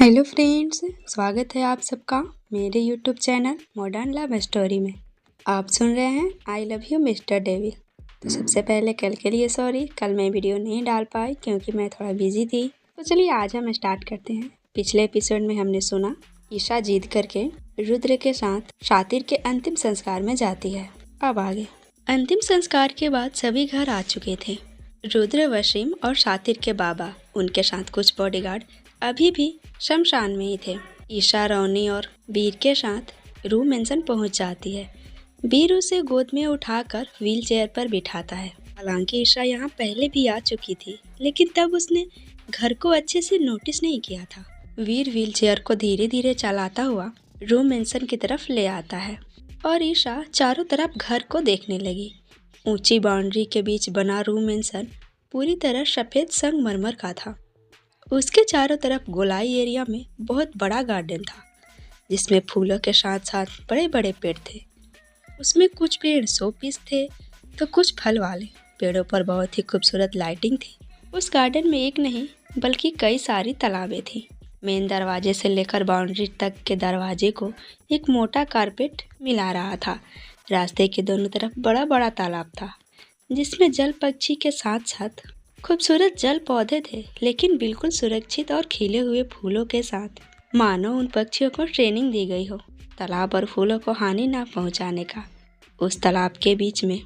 Hello friends, स्वागत है आप सबका मेरे YouTube channel modern love story में। आप सुन रहे हैं I love you mister devil. तो सबसे पहले कल के लिए सॉरी, कल मैं वीडियो नहीं डाल पाई क्योंकि मैं थोड़ा बिजी थी। तो चलिए आज हम स्टार्ट करते हैं। पिछले एपिसोड में हमने सुना ईशा जीत करके रुद्र के साथ शातिर के अंतिम संस्कार में जाती है। अब आगे। अंतिम संस्कार के बाद सभी घर आ चुके थे। रुद्र, वसीम और शातिर के बाबा, उनके साथ कुछ बॉडीगार्ड अभी भी शमशान में ही थे। ईशा, रोनी और वीर के साथ रू मेंशन पहुंच जाती है। वीर उसे गोद में उठाकर व्हील चेयर पर बिठाता है। हालांकि ईशा यहाँ पहले भी आ चुकी थी, लेकिन तब उसने घर को अच्छे से नोटिस नहीं किया था। वीर व्हील चेयर को धीरे धीरे चलाता हुआ रू मेंशन की तरफ ले आता है और ईशा चारों तरफ घर को देखने लगी। ऊंची बाउंड्री के बीच बना रू मेंशन पूरी तरह सफेद संगमरमर का था। उसके चारों तरफ गोलाई एरिया में बहुत बड़ा गार्डन था, जिसमें फूलों के साथ साथ बड़े बड़े पेड़ थे। उसमें कुछ पेड़ शो पीस थे तो कुछ फल वाले। पेड़ों पर बहुत ही खूबसूरत लाइटिंग थी। उस गार्डन में एक नहीं बल्कि कई सारी तालाबें थीं। मेन दरवाजे से लेकर बाउंड्री तक के दरवाजे को एक मोटा कारपेट मिला रहा था। रास्ते के दोनों तरफ बड़ा बड़ा तालाब था, जिसमें जल पक्षी के साथ साथ खूबसूरत जल पौधे थे, लेकिन बिल्कुल सुरक्षित और खिले हुए फूलों के साथ, मानो उन पक्षियों को ट्रेनिंग दी गई हो तालाब और फूलों को हानि न पहुंचाने का। उस तालाब के बीच में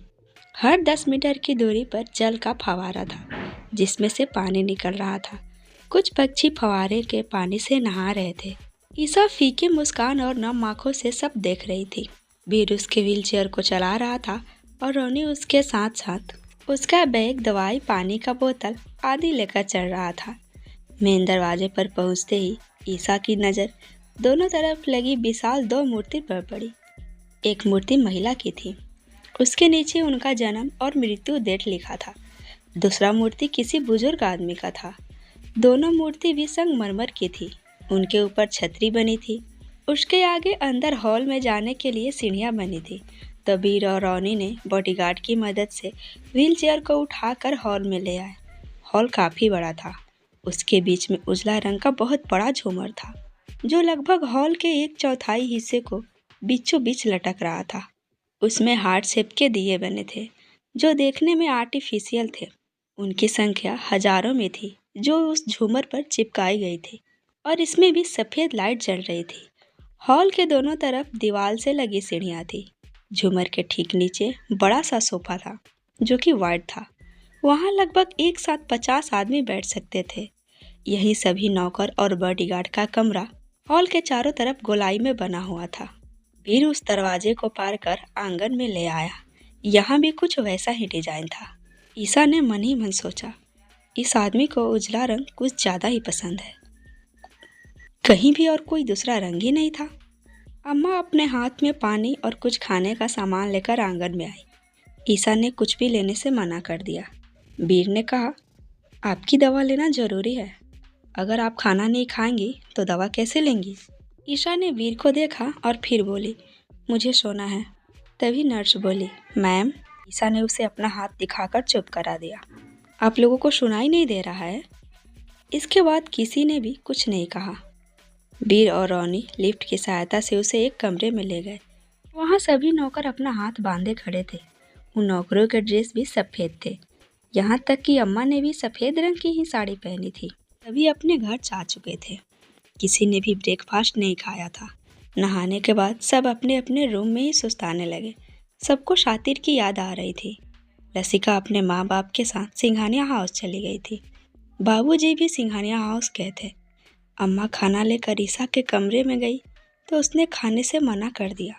हर 10 मीटर की दूरी पर जल का फव्वारा था, जिसमें से पानी निकल रहा था। कुछ पक्षी फव्वारे के पानी से नहा रहे थे। ईशा फीके मुस्कान और नम आंखों से सब देख रही थी। वीर उसके व्हील चेयर को चला रहा था और रोनी उसके साथ साथ उसका बैग, दवाई, पानी का बोतल आदि लेकर चल रहा था। मेन दरवाजे पर पहुंचते ही ईशा की नज़र दोनों तरफ लगी विशाल 2 मूर्ति पर पड़ी। एक मूर्ति महिला की थी, उसके नीचे उनका जन्म और मृत्यु डेट लिखा था। दूसरा मूर्ति किसी बुजुर्ग आदमी का था। दोनों मूर्ति भी संगमरमर की थी। उनके ऊपर छतरी बनी थी। उसके आगे अंदर हॉल में जाने के लिए सीढ़ियाँ बनी थी। तो वीर और रोनी ने बॉडीगार्ड की मदद से व्हील चेयर को उठाकर हॉल में ले आए। हॉल काफ़ी बड़ा था। उसके बीच में उजला रंग का बहुत बड़ा झूमर था, जो लगभग हॉल के 1/4 हिस्से को बीचों बीच लटक रहा था। उसमें हार्ट शेप के दिए बने थे, जो देखने में आर्टिफिशियल थे। उनकी संख्या हजारों में थी, जो उस झूमर पर चिपकाई गई थी, और इसमें भी सफ़ेद लाइट जल रही थी। हॉल के दोनों तरफ दीवार से लगी सीढ़ियाँ थी। झूमर के ठीक नीचे बड़ा सा सोफा था, जो कि वाइट था। वहाँ लगभग एक साथ 50 आदमी बैठ सकते थे। यही सभी नौकर और बॉडीगार्ड का कमरा हॉल के चारों तरफ गोलाई में बना हुआ था। वीर उस दरवाजे को पार कर आंगन में ले आया। यहाँ भी कुछ वैसा ही डिजाइन था। ईशा ने मन ही मन सोचा, इस आदमी को उजला रंग कुछ ज़्यादा ही पसंद है। कहीं भी और कोई दूसरा रंग ही नहीं था। अम्मा अपने हाथ में पानी और कुछ खाने का सामान लेकर आंगन में आई। ईशा ने कुछ भी लेने से मना कर दिया। वीर ने कहा, आपकी दवा लेना ज़रूरी है। अगर आप खाना नहीं खाएंगी तो दवा कैसे लेंगी? ईशा ने वीर को देखा और फिर बोली, मुझे सोना है। तभी नर्स बोली, मैम। ईशा ने उसे अपना हाथ दिखाकर चुप करा दिया। आप लोगों को सुनाई नहीं दे रहा है? इसके बाद किसी ने भी कुछ नहीं कहा। वीर और रोनी लिफ्ट की सहायता से उसे एक कमरे में ले गए। वहाँ सभी नौकर अपना हाथ बांधे खड़े थे। उन नौकरों के ड्रेस भी सफ़ेद थे। यहाँ तक कि अम्मा ने भी सफ़ेद रंग की ही साड़ी पहनी थी। सभी अपने घर जा चुके थे। किसी ने भी ब्रेकफास्ट नहीं खाया था। नहाने के बाद सब अपने अपने रूम में ही सुस्ताने लगे। सबको शातिर की याद आ रही थी। रसिका अपने माँ बाप के साथ सिंघानिया हाउस चली गई थी। बाबूजी भी सिंघानिया हाउस गए थे। अम्मा खाना लेकर ईशा के कमरे में गई तो उसने खाने से मना कर दिया।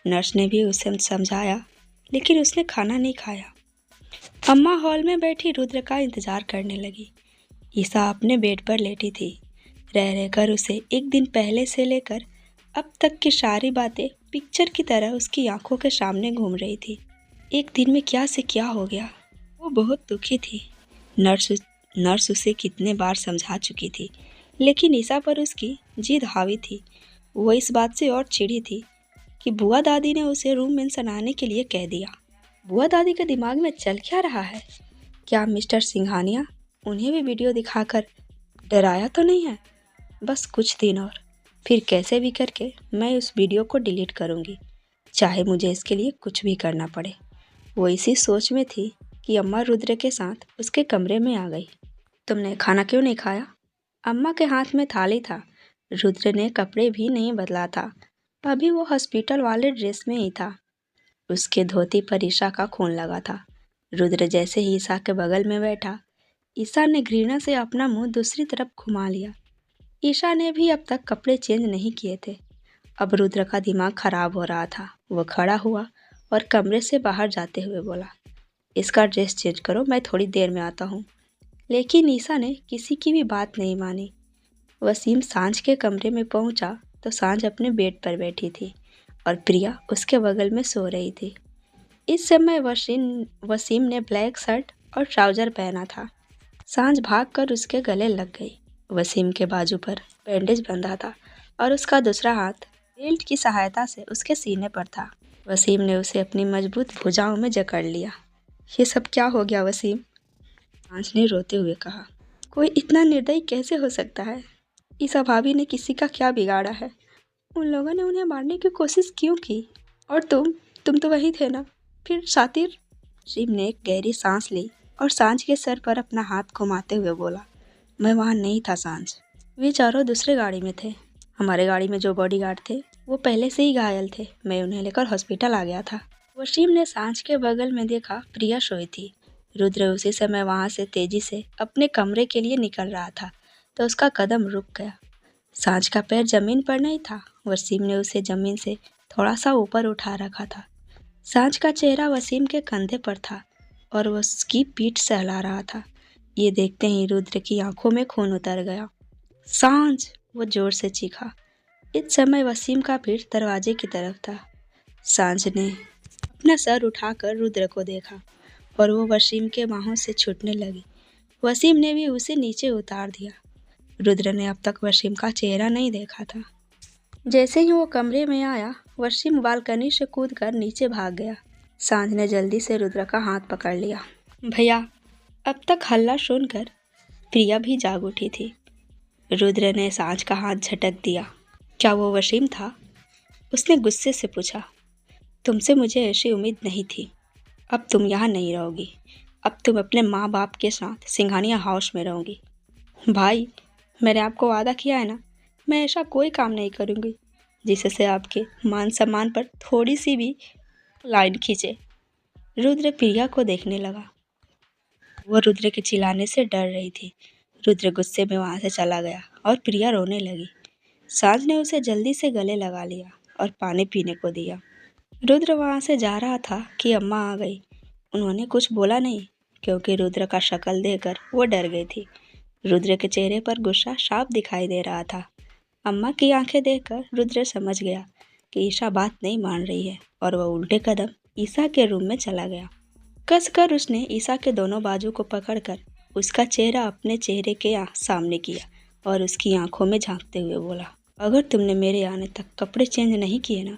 नर्स ने भी उसे समझाया, लेकिन उसने खाना नहीं खाया। अम्मा हॉल में बैठी रुद्र का इंतजार करने लगी। ईशा अपने बेड पर लेटी थी। रह रहकर उसे एक दिन पहले से लेकर अब तक की सारी बातें पिक्चर की तरह उसकी आंखों के सामने घूम रही थी। एक दिन में क्या से क्या हो गया। वो बहुत दुखी थी। नर्स उसे कितने बार समझा चुकी थी, लेकिन ईशा पर उसकी जिद हावी थी। वो इस बात से और चिढ़ी थी कि बुआ दादी ने उसे रूम में सनाने के लिए कह दिया। बुआ दादी के दिमाग में चल क्या रहा है? क्या मिस्टर सिंघानिया उन्हें भी वीडियो दिखाकर डराया तो नहीं है? बस कुछ दिन और, फिर कैसे भी करके मैं उस वीडियो को डिलीट करूँगी, चाहे मुझे इसके लिए कुछ भी करना पड़े। वो इसी सोच में थी कि अम्मा रुद्र के साथ उसके कमरे में आ गई। तुमने खाना क्यों नहीं खाया? अम्मा के हाथ में थाली था। रुद्र ने कपड़े भी नहीं बदला था, अभी वो हॉस्पिटल वाले ड्रेस में ही था। उसके धोती पर ईशा का खून लगा था। रुद्र जैसे ही ईशा के बगल में बैठा, ईशा ने घृणा से अपना मुंह दूसरी तरफ घुमा लिया। ईशा ने भी अब तक कपड़े चेंज नहीं किए थे। अब रुद्र का दिमाग खराब हो रहा था। वो खड़ा हुआ और कमरे से बाहर जाते हुए बोला, इसका ड्रेस चेंज करो, मैं थोड़ी देर में आता हूँ। लेकिन ईशा ने किसी की भी बात नहीं मानी। वसीम सांझ के कमरे में पहुंचा तो सांझ अपने बेड पर बैठी थी और प्रिया उसके बगल में सो रही थी। इस समय वसीम ने ब्लैक शर्ट और ट्राउजर पहना था। सांझ भागकर उसके गले लग गई। वसीम के बाजू पर बैंडेज बंधा था और उसका दूसरा हाथ बेल्ट की सहायता से उसके सीने पर था। वसीम ने उसे अपनी मजबूत भुजाओं में जकड़ लिया। ये सब क्या हो गया वसीम? सांझ ने रोते हुए कहा। कोई इतना निर्दयी कैसे हो सकता है? ईशा भाभी ने किसी का क्या बिगाड़ा है? उन लोगों ने उन्हें मारने की कोशिश क्यों की? और तुम तो वही थे ना? फिर शातिर? वसीम ने एक गहरी सांस ली और सांझ के सर पर अपना हाथ घुमाते हुए बोला, मैं वहाँ नहीं था सांझ। वे चारों दूसरे गाड़ी में थे। हमारे गाड़ी में जो बॉडीगार्ड थे वो पहले से ही घायल थे। मैं उन्हें लेकर हॉस्पिटल आ गया था। वसीम ने सांझ के बगल में देखा प्रिया सोई थी। रुद्र उसी समय वहाँ से तेजी से अपने कमरे के लिए निकल रहा था तो उसका कदम रुक गया। सांझ का पैर जमीन पर नहीं था। वसीम ने उसे जमीन से थोड़ा सा ऊपर उठा रखा था। सांझ का चेहरा वसीम के कंधे पर था और वो उसकी पीठ सहला रहा था। ये देखते ही रुद्र की आंखों में खून उतर गया। सांझ! वो जोर से चीखा। इस समय वसीम का पीठ दरवाजे की तरफ था। सांझ ने अपना सर उठाकर रुद्र को देखा और वो वसीम के बाहों से छूटने लगी। वसीम ने भी उसे नीचे उतार दिया। रुद्र ने अब तक वसीम का चेहरा नहीं देखा था। जैसे ही वो कमरे में आया, वसीम बालकनी से कूदकर नीचे भाग गया। सांझ ने जल्दी से रुद्र का हाथ पकड़ लिया। भैया! अब तक हल्ला सुनकर प्रिया भी जाग उठी थी। रुद्र ने सांझ का हाथ झटक दिया। क्या वो वसीम था? उसने गुस्से से पूछा। तुमसे मुझे ऐसी उम्मीद नहीं थी। अब तुम यहाँ नहीं रहोगी। अब तुम अपने माँ बाप के साथ सिंघानिया हाउस में रहोगी। भाई, मैंने आपको वादा किया है ना, मैं ऐसा कोई काम नहीं करूँगी जिससे आपके मान सम्मान पर थोड़ी सी भी लाइन खींचे। रुद्र प्रिया को देखने लगा। वो रुद्र के चिल्लाने से डर रही थी। रुद्र गुस्से में वहाँ से चला गया और प्रिया रोने लगी। सांझ ने उसे जल्दी से गले लगा लिया और पानी पीने को दिया। रुद्र वहाँ से जा रहा था कि अम्मा आ गई। उन्होंने कुछ बोला नहीं क्योंकि रुद्र का शक्ल देखकर वो डर गई थी। रुद्र के चेहरे पर गुस्सा साफ दिखाई दे रहा था। अम्मा की आंखें देखकर रुद्र समझ गया कि ईशा बात नहीं मान रही है और वह उल्टे कदम ईशा के रूम में चला गया। कसकर उसने ईशा के दोनों बाजू को पकड़कर उसका चेहरा अपने चेहरे के सामने किया और उसकी आंखों में झांकते हुए बोला, अगर तुमने मेरे आने तक कपड़े चेंज नहीं किए ना,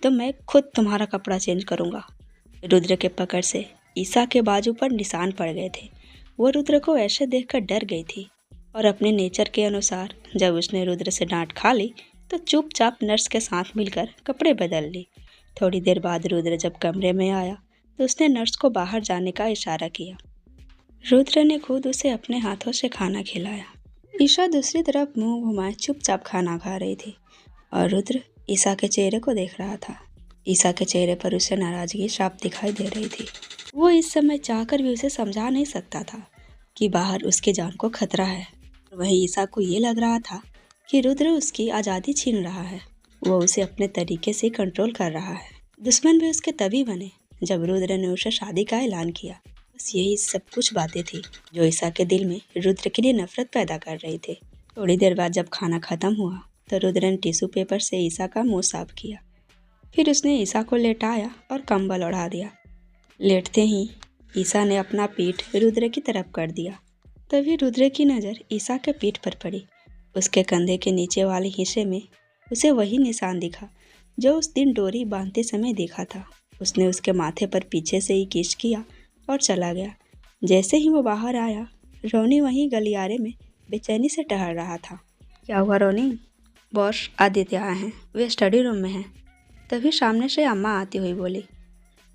तो मैं खुद तुम्हारा कपड़ा चेंज करूँगा। रुद्र के पकड़ से ईशा के बाजू पर निशान पड़ गए थे। वो रुद्र को ऐसे देखकर डर गई थी और अपने नेचर के अनुसार जब उसने रुद्र से डांट खा ली तो चुपचाप नर्स के साथ मिलकर कपड़े बदल ली। थोड़ी देर बाद रुद्र जब कमरे में आया तो उसने नर्स को बाहर जाने का इशारा किया। रुद्र ने खुद उसे अपने हाथों से खाना खिलाया। ईशा दूसरी तरफ मुंह घुमाए चुपचाप खाना खा रही थी और रुद्र ईशा के चेहरे को देख रहा था। ईशा के चेहरे पर उसे नाराजगी साफ दिखाई दे रही थी। वो इस समय चाहकर भी उसे समझा नहीं सकता था कि बाहर उसकी जान को खतरा है। वहीं ईशा को ये लग रहा था कि रुद्र उसकी आज़ादी छीन रहा है। वो उसे अपने तरीके से कंट्रोल कर रहा है। दुश्मन भी उसके तभी बने जब रुद्र ने उसे शादी का ऐलान किया। बस यही सब कुछ बातें थी जो ईशा के दिल में रुद्र के लिए नफरत पैदा कर रही थी। थोड़ी देर बाद जब खाना खत्म हुआ तो रुद्र ने टिश्यू पेपर से ईशा का मुंह साफ किया। फिर उसने ईशा को लेटाया और कंबल ओढ़ा दिया। लेटते ही ईशा ने अपना पीठ रुद्र की तरफ कर दिया। तभी रुद्र की नज़र ईशा के पीठ पर पड़ी। उसके कंधे के नीचे वाले हिस्से में उसे वही निशान दिखा जो उस दिन डोरी बांधते समय देखा था। उसने उसके माथे पर पीछे से ही किस किया और चला गया। जैसे ही वो बाहर आया, रोनी वहीं गलियारे में बेचैनी से टहल रहा था। क्या हुआ रोनी? बॉस आदित्य आए हैं, वे स्टडी रूम में हैं। तभी सामने से अम्मा आती हुई बोली,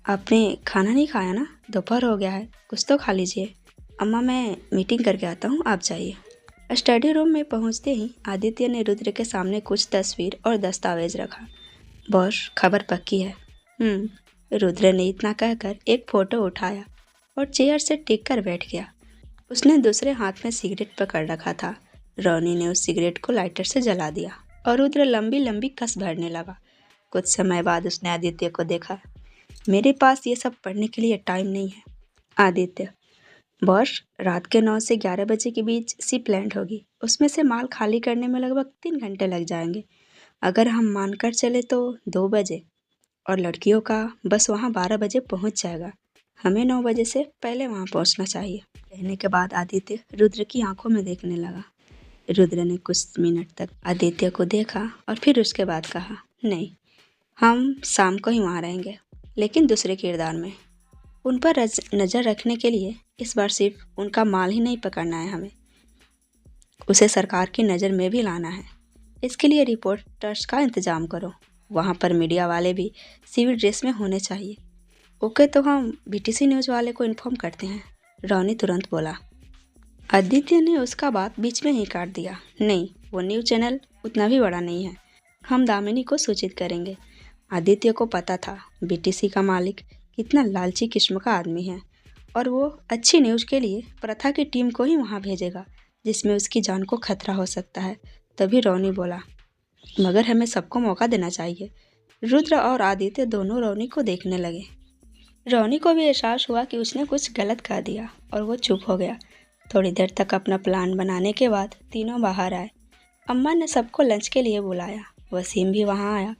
आपने खाना नहीं खाया ना? दोपहर हो गया है, कुछ तो खा लीजिए। अम्मा मैं मीटिंग करके आता हूँ, आप जाइए। स्टडी रूम में पहुँचते ही आदित्य ने रुद्र के सामने कुछ तस्वीर और दस्तावेज रखा। बॉस खबर पक्की है। रुद्र ने इतना कहकर एक फ़ोटो उठाया और चेयर से टिक कर बैठ गया। उसने दूसरे हाथ में सिगरेट पकड़ रखा था। रोनी ने उस सिगरेट को लाइटर से जला दिया और रुद्र लंबी लंबी कस भरने लगा। कुछ समय बाद उसने आदित्य को देखा। मेरे पास ये सब पढ़ने के लिए टाइम नहीं है। आदित्य, बॉस रात के 9 से 11 बजे के बीच शिप लैंड होगी। उसमें से माल खाली करने में लगभग 3 घंटे लग जाएंगे। अगर हम मानकर चले तो 2 बजे, और लड़कियों का बस वहाँ 12 बजे पहुँच जाएगा। हमें 9 बजे से पहले वहाँ पहुँचना चाहिए। कहने के बाद आदित्य रुद्र की आंखों में देखने लगा। रुद्र ने कुछ मिनट तक आदित्य को देखा और फिर उसके बाद कहा, नहीं, हम शाम को ही वहाँ रहेंगे, लेकिन दूसरे किरदार में। उन पर नज़र रखने के लिए इस बार सिर्फ उनका माल ही नहीं पकड़ना है, हमें उसे सरकार की नज़र में भी लाना है। इसके लिए रिपोर्टर्स का इंतज़ाम करो। वहाँ पर मीडिया वाले भी सिविल ड्रेस में होने चाहिए। ओके, तो हम बीटीसी न्यूज़ वाले को इन्फॉर्म करते हैं, रोनी तुरंत बोला। आदित्य ने उसका बात बीच में ही काट दिया। नहीं, वो न्यूज़ चैनल उतना भी बड़ा नहीं है, हम दामिनी को सूचित करेंगे। आदित्य को पता था बीटीसी का मालिक कितना लालची किस्म का आदमी है, और वो अच्छी न्यूज़ के लिए प्रथा की टीम को ही वहाँ भेजेगा जिसमें उसकी जान को खतरा हो सकता है। तभी रोनी बोला, मगर हमें सबको मौका देना चाहिए। रुद्र और आदित्य दोनों रोनी को देखने लगे। रोनी को भी एहसास हुआ कि उसने कुछ गलत कह दिया और वो चुप हो गया। थोड़ी देर तक अपना प्लान बनाने के बाद तीनों बाहर आए। अम्मा ने सबको लंच के लिए बुलाया। वसीम भी वहाँ आया।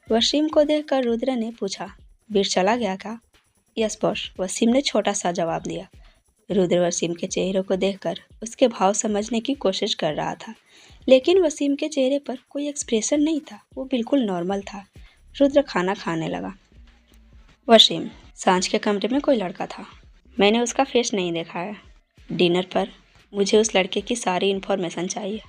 वसीम को देखकर रुद्र ने पूछा, वीर चला गया क्या? यस बॉस, वसीम ने छोटा सा जवाब दिया। रुद्र वसीम के चेहरे को देखकर उसके भाव समझने की कोशिश कर रहा था, लेकिन वसीम के चेहरे पर कोई एक्सप्रेशन नहीं था, वो बिल्कुल नॉर्मल था। रुद्र खाना खाने लगा। वसीम, सांझ के कमरे में कोई लड़का था, मैंने उसका फेस नहीं देखा है। डिनर पर मुझे उस लड़के की सारी इन्फॉर्मेशन चाहिए।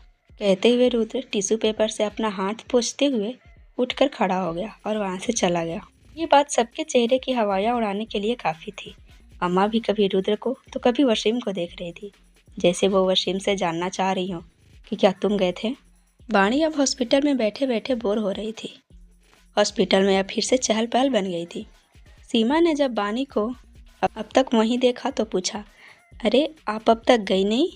कहते हुए रुद्र टिश्यू पेपर से अपना हाथ पोंछते हुए उठकर खड़ा हो गया और वहाँ से चला गया। ये बात सबके चेहरे की हवाइयाँ उड़ाने के लिए काफ़ी थी। अम्मा भी कभी रुद्र को तो कभी वसीम को देख रही थी, जैसे वो वसीम से जानना चाह रही हो कि क्या तुम गए थे। बाणी अब हॉस्पिटल में बैठे बैठे बोर हो रही थी। हॉस्पिटल में अब फिर से चहल पहल बन गई थी। सीमा ने जब बानी को अब तक वहीं देखा तो पूछा, अरे आप अब तक गई नहीं?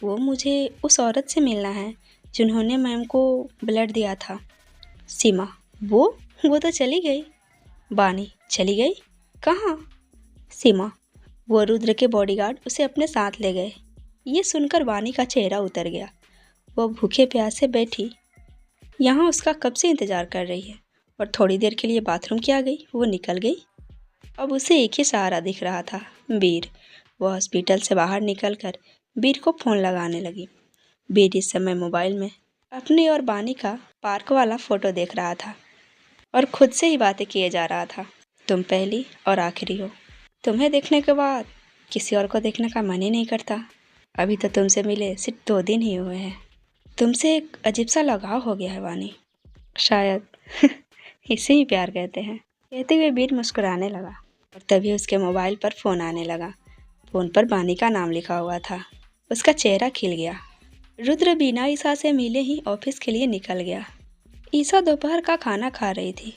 वो मुझे उस औरत से मिलना है जिन्होंने मैम को ब्लड दिया था। सीमा, वो तो चली गई। बानी, चली गई? कहाँ? सीमा, वो रुद्र के बॉडीगार्ड उसे अपने साथ ले गए। ये सुनकर बानी का चेहरा उतर गया। वो भूखे प्यासे बैठी यहाँ उसका कब से इंतज़ार कर रही है, और थोड़ी देर के लिए बाथरूम क्या गई, वो निकल गई। अब उसे एक ही सहारा दिख रहा था, वीर। वह हॉस्पिटल से बाहर निकलकर वीर को फ़ोन लगाने लगी। वीर इस समय मोबाइल में अपनी और बानी का पार्क वाला फ़ोटो देख रहा था और खुद से ही बातें किए जा रहा था। तुम पहली और आखिरी हो। तुम्हें देखने के बाद किसी और को देखने का मन ही नहीं करता। अभी तो तुमसे मिले सिर्फ 2 दिन ही हुए हैं। तुमसे एक अजीब सा लगाव हो गया है वानी, शायद इसे ही प्यार कहते हैं। कहते हुए वीर मुस्कुराने लगा और तभी उसके मोबाइल पर फ़ोन आने लगा। फ़ोन पर बानी का नाम लिखा हुआ था। उसका चेहरा खिल गया। रुद्र बिना ईसा से मिले ही ऑफिस के लिए निकल गया। ईसा दोपहर का खाना खा रही थी।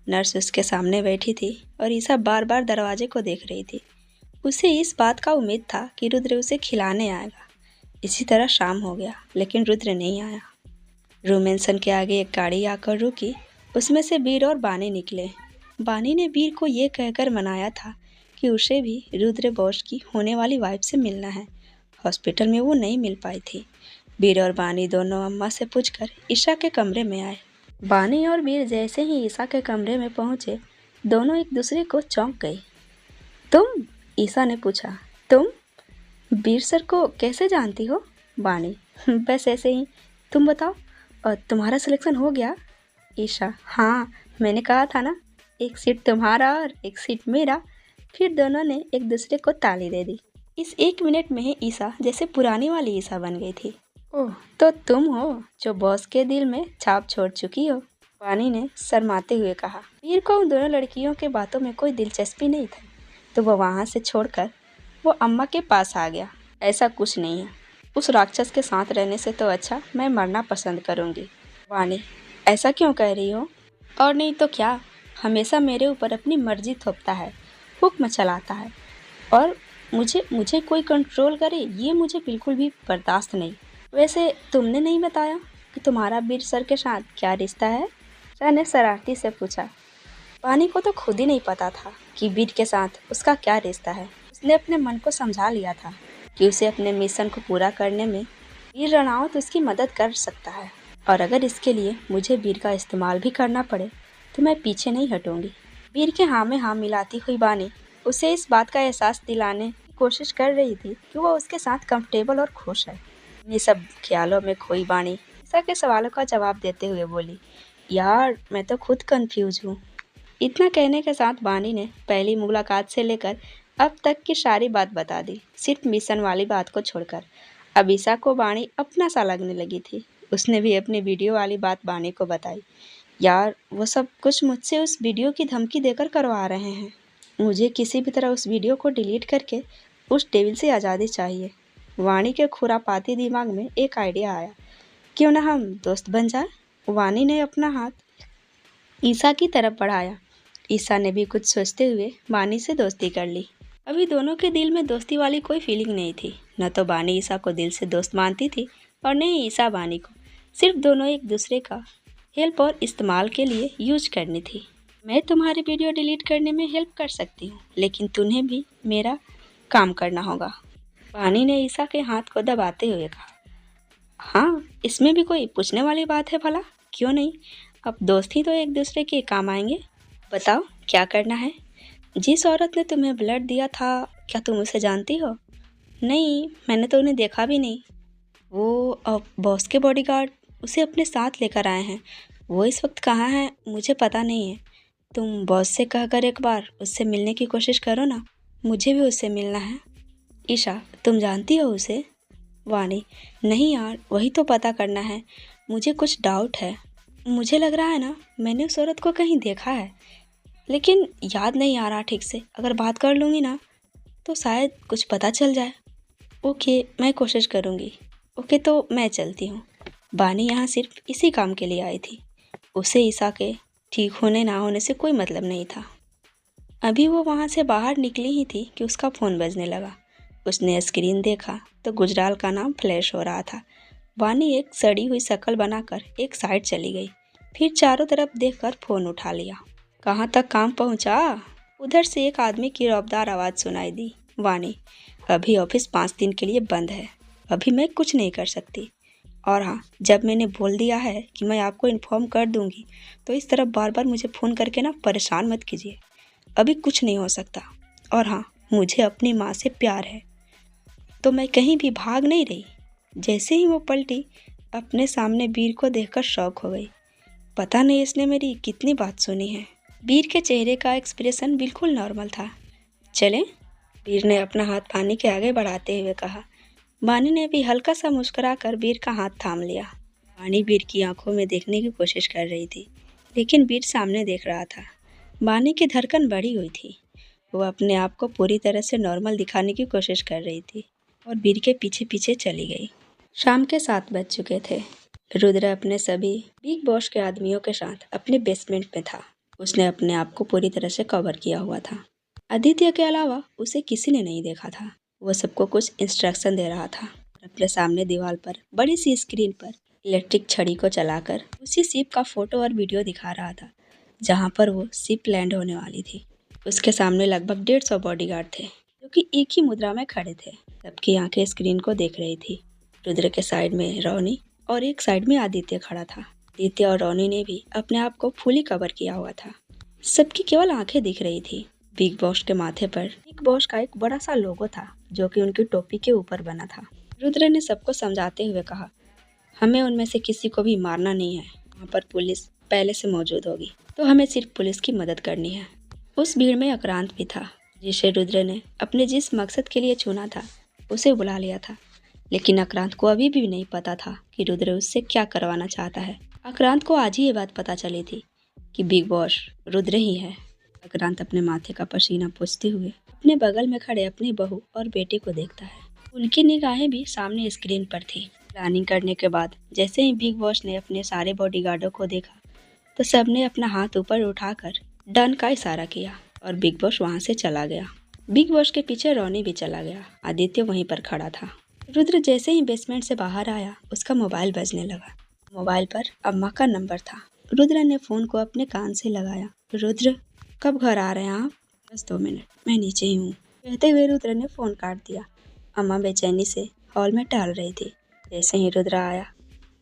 नर्स उसके सामने बैठी थी और ईसा बार बार दरवाजे को देख रही थी। उसे इस बात का उम्मीद था कि रुद्र उसे खिलाने आएगा। इसी तरह शाम हो गया, लेकिन रुद्र नहीं आया। रूम मेंशन के आगे एक गाड़ी आकर रुकी। उसमें से वीर और बानी निकले। बानी ने वीर को ये कहकर मनाया था कि उसे भी रुद्र बॉस की होने वाली वाइफ से मिलना है। हॉस्पिटल में वो नहीं मिल पाई थी। वीर और बानी दोनों अम्मा से पूछकर ईशा के कमरे में आए। बानी और वीर जैसे ही ईशा के कमरे में पहुंचे, दोनों एक दूसरे को चौंक गई। तुम? ईशा ने पूछा। तुम वीर सर को कैसे जानती हो? बानी, बस ऐसे ही। तुम बताओ, और तुम्हारा सिलेक्शन हो गया? ईशा, हाँ, मैंने कहा था ना, एक सीट तुम्हारा और एक सीट मेरा। फिर दोनों ने एक दूसरे को ताली दे दी। इस 1 मिनट में ही ईशा जैसे पुरानी वाली ईशा बन गई थी। ओह, तो तुम हो जो बॉस के दिल में छाप छोड़ चुकी हो। वानी ने शर्माते हुए कहा। वीर को उन दोनों लड़कियों के बातों में कोई दिलचस्पी नहीं थी, तो वो वहाँ से छोड़कर वो अम्मा के पास आ गया। ऐसा कुछ नहीं है, उस राक्षस के साथ रहने से तो अच्छा मैं मरना पसंद करूँगी। वानी, ऐसा क्यों कह रही हो? और नहीं तो क्या, हमेशा मेरे ऊपर अपनी मर्जी थोपता है, हुक्म चलाता है, और मुझे मुझे कोई कंट्रोल करे, ये मुझे बिल्कुल भी बर्दाश्त नहीं। वैसे तुमने नहीं बताया कि तुम्हारा वीर सर के साथ क्या रिश्ता है? सर ने शरारती से पूछा। पानी को तो खुद ही नहीं पता था कि वीर के साथ उसका क्या रिश्ता है। उसने अपने मन को समझा लिया था कि उसे अपने मिशन को पूरा करने में वीर रनावत उसकी मदद कर सकता है, और अगर इसके लिए मुझे वीर का इस्तेमाल भी करना पड़े तो मैं पीछे नहीं हटूंगी। वीर के हाँ में हाँ मिलाती हुई बानी उसे इस बात का एहसास दिलाने की कोशिश कर रही थी कि वो उसके साथ कंफर्टेबल और खुश है। इन सब ख्यालों में खोई बानी ईसा के सवालों का जवाब देते हुए बोली, यार मैं तो खुद कंफ्यूज हूँ। इतना कहने के साथ बानी ने पहली मुलाकात से लेकर अब तक की सारी बात बता दी, सिर्फ मिशन वाली बात को छोड़कर। अब ईसा को बानी अपना सा लगने लगी थी। उसने भी अपनी वीडियो वाली बात बानी को बताई। यार वो सब कुछ मुझसे उस वीडियो की धमकी देकर करवा रहे हैं। मुझे किसी भी तरह उस वीडियो को डिलीट करके उस डेविल से आज़ादी चाहिए। वाणी के खुरापाती दिमाग में एक आइडिया आया, क्यों ना हम दोस्त बन जाए। वाणी ने अपना हाथ ईसा की तरफ बढ़ाया। ईसा ने भी कुछ सोचते हुए बानी से दोस्ती कर ली। अभी दोनों के दिल में दोस्ती वाली कोई फीलिंग नहीं थी। न तो बानी ईसा को दिल से दोस्त मानती थी और न ही ईसा बानी को। सिर्फ दोनों एक दूसरे का हेल्प और इस्तेमाल के लिए यूज करनी थी। मैं तुम्हारी वीडियो डिलीट करने में हेल्प कर सकती हूँ, लेकिन तुम्हें भी मेरा काम करना होगा। बानी ने ईसा के हाथ को दबाते हुए कहा। हाँ, इसमें भी कोई पूछने वाली बात है भला? क्यों नहीं, अब दोस्त ही तो एक दूसरे के काम आएंगे। बताओ क्या करना है। जिस औरत ने तुम्हें ब्लड दिया था, क्या तुम उसे जानती हो? नहीं, मैंने तो उन्हें देखा भी नहीं। वो बॉस के बॉडीगार्ड उसे अपने साथ लेकर आए हैं। वो इस वक्त कहाँ है मुझे पता नहीं है। तुम बॉस से कहकर एक बार उससे मिलने की कोशिश करो ना, मुझे भी उससे मिलना है। ईशा, तुम जानती हो उसे? वाणी, नहीं यार, वही तो पता करना है। मुझे कुछ डाउट है। मुझे लग रहा है ना मैंने उस औरत को कहीं देखा है, लेकिन याद नहीं आ रहा ठीक से। अगर बात कर लूँगी ना तो शायद कुछ पता चल जाए। ओके, मैं कोशिश करूँगी। ओके, तो मैं चलती हूँ। बानी यहाँ सिर्फ इसी काम के लिए आई थी। उसे ईसा के ठीक होने ना होने से कोई मतलब नहीं था। अभी वो वहाँ से बाहर निकली ही थी कि उसका फ़ोन बजने लगा। उसने स्क्रीन देखा तो गुजराल का नाम फ्लैश हो रहा था। बानी एक सड़ी हुई शक्ल बनाकर एक साइड चली गई, फिर चारों तरफ देखकर फ़ोन उठा लिया। कहाँ तक काम पहुँचा? उधर से एक आदमी की रौबदार आवाज़ सुनाई दी। वाणी, अभी ऑफिस 5 दिन के लिए बंद है, अभी मैं कुछ नहीं कर सकती। और हाँ, जब मैंने बोल दिया है कि मैं आपको इन्फॉर्म कर दूंगी, तो इस तरह बार बार मुझे फ़ोन करके ना परेशान मत कीजिए। अभी कुछ नहीं हो सकता। और हाँ, मुझे अपनी माँ से प्यार है, तो मैं कहीं भी भाग नहीं रही। जैसे ही वो पलटी, अपने सामने वीर को देखकर शॉक हो गई। पता नहीं इसने मेरी कितनी बात सुनी है। वीर के चेहरे का एक्सप्रेशन बिल्कुल नॉर्मल था। चलें? वीर ने अपना हाथ बानी के आगे बढ़ाते हुए कहा। बानी ने भी हल्का सा मुस्कुराकर वीर का हाथ थाम लिया। बानी वीर की आंखों में देखने की कोशिश कर रही थी, लेकिन वीर सामने देख रहा था। बानी की धड़कन बढ़ी हुई थी। वो अपने आप को पूरी तरह से नॉर्मल दिखाने की कोशिश कर रही थी और वीर के पीछे पीछे चली गई। शाम के 7 बज चुके थे। रुद्र अपने सभी बिग बॉस के आदमियों के साथ अपने बेसमेंट में था। उसने अपने आप को पूरी तरह से कवर किया हुआ था। आदित्य के अलावा उसे किसी ने नहीं देखा था। वो सबको कुछ इंस्ट्रक्शन दे रहा था। अपने सामने दीवार पर बड़ी सी स्क्रीन पर इलेक्ट्रिक छड़ी को चलाकर उसी शिप का फोटो और वीडियो दिखा रहा था, जहाँ पर वो शिप लैंड होने वाली थी। उसके सामने लगभग 150 बॉडीगार्ड थे, जो कि एक ही मुद्रा में खड़े थे। सबकी आंखें स्क्रीन को देख रही थी। रुद्र के साइड में रोनी और एक साइड में आदित्य खड़ा था। आदित्य और रोनी ने भी अपने आप को फुली कवर किया हुआ था। सबकी केवल आंखें दिख रही थी। बिग बॉस के माथे पर बिग बॉस का एक बड़ा सा लोगो था, जो कि उनकी टोपी के ऊपर बना था। रुद्र ने सबको समझाते हुए कहा, हमें उनमें से किसी को भी मारना नहीं है। वहाँ पर पुलिस पहले से मौजूद होगी, तो हमें सिर्फ पुलिस की मदद करनी है। उस भीड़ में आक्रांत भी था, जिसे रुद्र ने अपने जिस मकसद के लिए चुना था उसे बुला लिया था। लेकिन आक्रांत को अभी भी नहीं पता था कि रुद्र उससे क्या करवाना चाहता है। आक्रांत को आज ही ये बात पता चली थी कि बिग बॉस रुद्र ही है। आक्रांत अपने माथे का पसीना पोंछते हुए अपने बगल में खड़े अपनी बहू और बेटे को देखता है। उनकी निगाहें भी सामने स्क्रीन पर थी। प्लानिंग करने के बाद जैसे ही बिग बॉस ने अपने सारे बॉडीगार्डों को देखा तो सबने अपना हाथ ऊपर उठाकर डन का इशारा किया और बिग बॉस वहां से चला गया। बिग बॉस के पीछे रोनी भी चला गया। आदित्य वहीं पर खड़ा था। रुद्र जैसे ही बेसमेंट से बाहर आया उसका मोबाइल बजने लगा। मोबाइल पर अम्मा का नंबर था। रुद्र ने फोन को अपने कान से लगाया। रुद्र, कब घर आ रहे हैं आप? बस 2 मिनट, मैं नीचे ही हूँ, कहते हुए रुद्र ने फोन काट दिया। अम्मा बेचैनी से हॉल में टहल रही थी। जैसे ही रुद्र आया